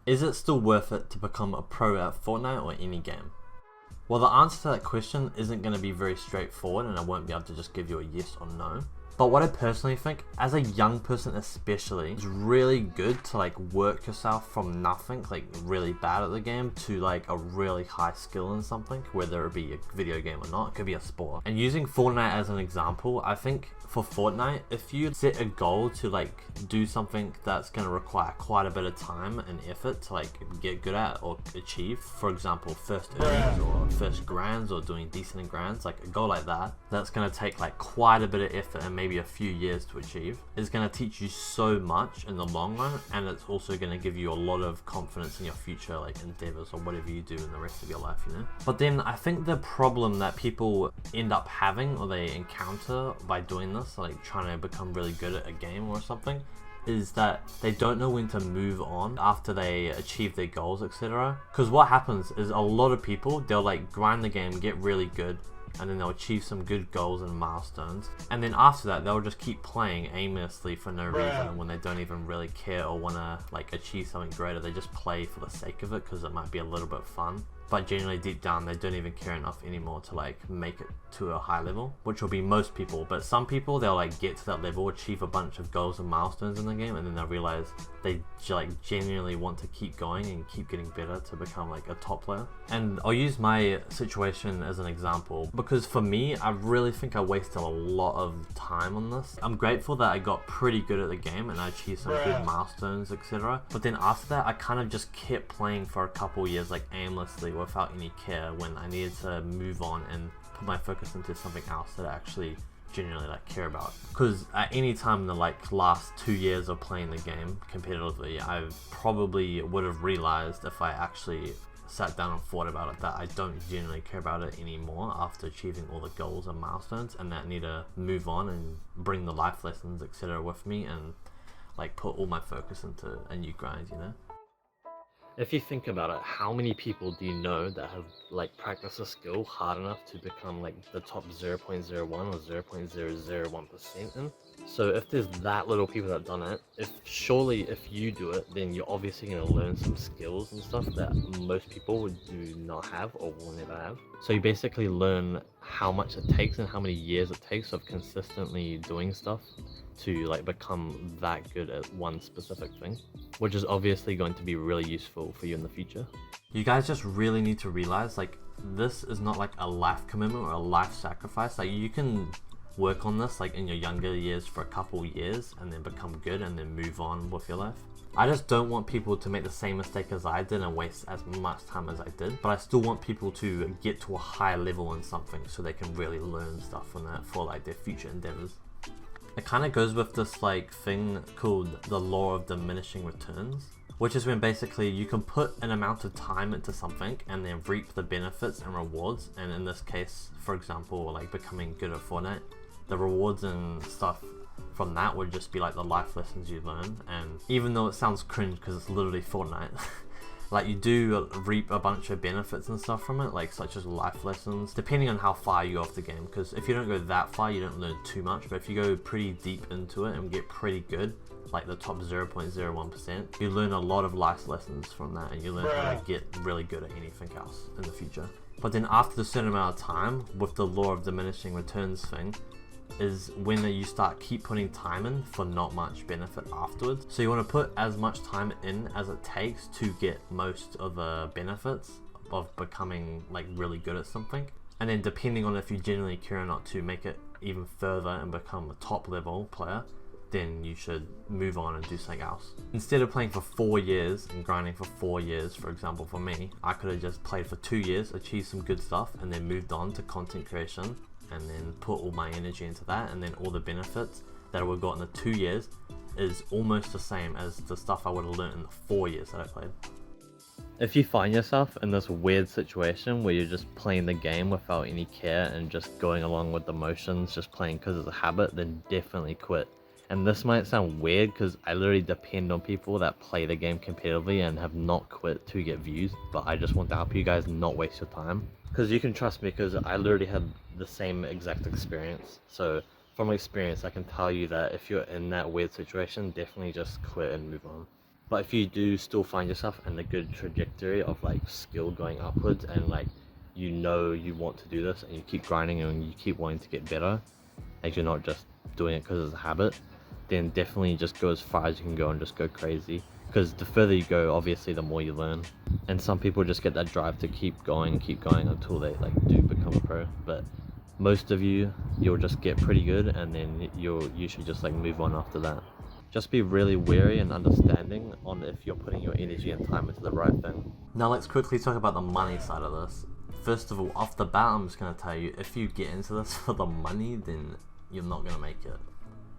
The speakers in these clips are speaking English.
Is it still worth it to become a pro at Fortnite or any game? Well, the answer to that question isn't going to be very straightforward, and I won't be able to just give you a yes or no. But what I personally think, as a young person especially, it's really good to like work yourself from nothing, like really bad at the game, to like a really high skill in something, whether it be a video game or not. It could be a sport. And using Fortnite as an example, I think for Fortnite, if you set a goal to like do something that's going to require quite a bit of time and effort to like get good at or achieve, for example, first earnings or first grands or doing decent in grands, like a goal like that, that's going to take like quite a bit of effort and maybe a few years to achieve, is going to teach you so much in the long run, and it's also going to give you a lot of confidence in your future like endeavors or whatever you do in the rest of your life, you know. But then I think the problem that people end up having or they encounter by doing this, like trying to become really good at a game or something, is that they don't know when to move on after they achieve their goals, etc. Because what happens is a lot of people, they'll like grind the game, get really good, and then they'll achieve some good goals and milestones, and then after that they'll just keep playing aimlessly for no reason, when they don't even really care or want to like achieve something greater. They just play for the sake of it because it might be a little bit fun, but generally deep down they don't even care enough anymore to like make it to a high level, which will be most people. But some people, they'll like get to that level, achieve a bunch of goals and milestones in the game, and then they'll realize they like genuinely want to keep going and keep getting better to become like a top player. And I'll use my situation as an example, because for me, I really think I wasted a lot of time on this. I'm grateful that I got pretty good at the game and I achieved some good milestones, etc. But then after that, I kind of just kept playing for a couple years like aimlessly without any care, when I needed to move on and put my focus into something else that I actually genuinely like care about. Because at any time in the like last 2 years of playing the game competitively, I probably would have realized, if I actually sat down and thought about it, that I don't genuinely care about it anymore after achieving all the goals and milestones, and that I need to move on and bring the life lessons, etc. with me, and like put all my focus into a new grind, you know. If you think about it, how many people do you know that have like practiced a skill hard enough to become like the top 0.01 or 0.001% in? So if there's that little people that have done it, surely if you do it, then you're obviously going to learn some skills and stuff that most people do not have or will never have. So you basically learn how much it takes and how many years it takes of consistently doing stuff to like become that good at one specific thing, which is obviously going to be really useful for you in the future. You guys just really need to realize, like, this is not like a life commitment or a life sacrifice. Like, you can work on this like in your younger years for a couple years and then become good and then move on with your life. I just don't want people to make the same mistake as I did and waste as much time as I did, but I still want people to get to a high level in something so they can really learn stuff from that for like their future endeavors. It kind of goes with this like thing called the law of diminishing returns, which is when basically you can put an amount of time into something and then reap the benefits and rewards. And in this case, for example, like becoming good at Fortnite, the rewards and stuff from that would just be like the life lessons you learn. And even though it sounds cringe because it's literally Fortnite, like you do reap a bunch of benefits and stuff from it, like such as life lessons, depending on how far you go off the game. Because if you don't go that far, you don't learn too much. But if you go pretty deep into it and get pretty good, like the top 0.01%, you learn a lot of life lessons from that, and you learn how to get really good at anything else in the future. But then after a certain amount of time, with the law of diminishing returns thing, is when you start keep putting time in for not much benefit afterwards. So you want to put as much time in as it takes to get most of the benefits of becoming like really good at something, and then depending on if you genuinely care or not to make it even further and become a top level player, then you should move on and do something else. Instead of playing for 4 years and grinding for 4 years, for example, for me, I could have just played for 2 years, achieved some good stuff, and then moved on to content creation, and then put all my energy into that, and then all the benefits that I would have got in the 2 years is almost the same as the stuff I would have learned in the 4 years that I played. If you find yourself in this weird situation where you're just playing the game without any care and just going along with the motions, just playing because it's a habit, then definitely quit. And this might sound weird because I literally depend on people that play the game competitively and have not quit to get views, but I just want to help you guys not waste your time. Because you can trust me, because I literally had the same exact experience. So from experience, I can tell you that if you're in that weird situation, definitely just quit and move on. But if you do still find yourself in a good trajectory of like skill going upwards, and like you know you want to do this and you keep grinding and you keep wanting to get better, and you're not just doing it because it's a habit, then definitely just go as far as you can go and just go crazy. Because the further you go, obviously the more you learn. And some people just get that drive to keep going until they like do become a pro. But most of you'll just get pretty good, and then you'll usually just like move on after that. Just be really wary and understanding on if you're putting your energy and time into the right thing. Now let's quickly talk about the money side of this. First of all, off the bat, I'm just going to tell you, if you get into this for the money, then you're not going to make it.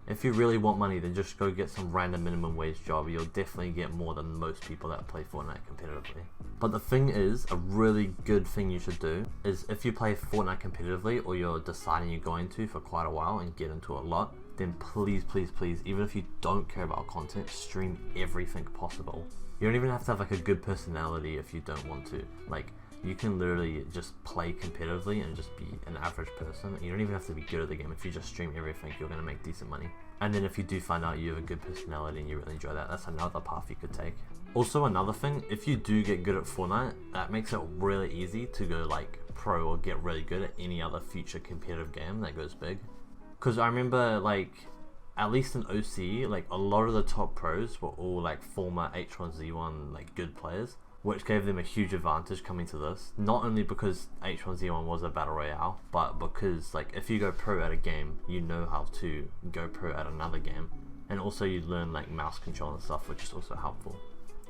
If you really want money, then just go get some random minimum wage job. You'll definitely get more than most people that play Fortnite competitively. But the thing is, a really good thing you should do is, if you play Fortnite competitively, or you're deciding you're going to for quite a while and get into a lot, then please, please, please, even if you don't care about content, stream everything possible. You don't even have to have like a good personality if you don't want to. Like, you can literally just play competitively and just be an average person. You don't even have to be good at the game. If you just stream everything, you're going to make decent money. And then if you do find out you have a good personality and you really enjoy that, that's another path you could take. Also, another thing, if you do get good at Fortnite, that makes it really easy to go like pro or get really good at any other future competitive game that goes big. Because I remember, like, at least in OC, like a lot of the top pros were all like former H1Z1 like good players, which gave them a huge advantage coming to this. Not only because H1Z1 was a battle royale, but because like if you go pro at a game, you know how to go pro at another game, and also you learn like mouse control and stuff, which is also helpful.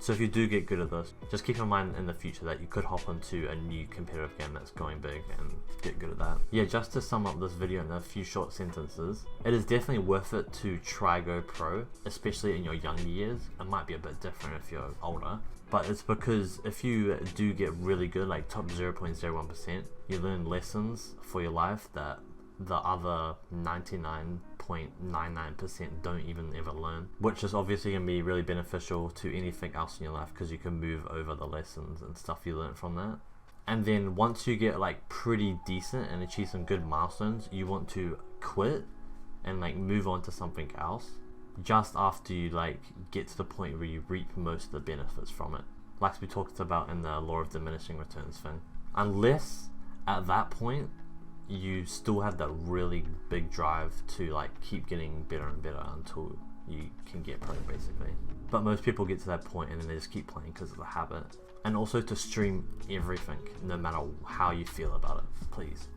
So if you do get good at this, just keep in mind in the future that you could hop onto a new competitive game that's going big and get good at that. Yeah, just to sum up this video in a few short sentences, it is definitely worth it to try go pro, especially in your younger years. It might be a bit different if you're older, but it's because if you do get really good, like top 0.01%, you learn lessons for your life that the other 99.99% don't even ever learn, which is obviously going to be really beneficial to anything else in your life, because you can move over the lessons and stuff you learn from that. And then once you get like pretty decent and achieve some good milestones, you want to quit and like move on to something else just after you like get to the point where you reap most of the benefits from it, like we talked about in the law of diminishing returns thing. Unless at that point you still have that really big drive to like keep getting better and better until you can get pro, basically. But most people get to that point and then they just keep playing because of the habit. And also to stream everything, no matter how you feel about it, please.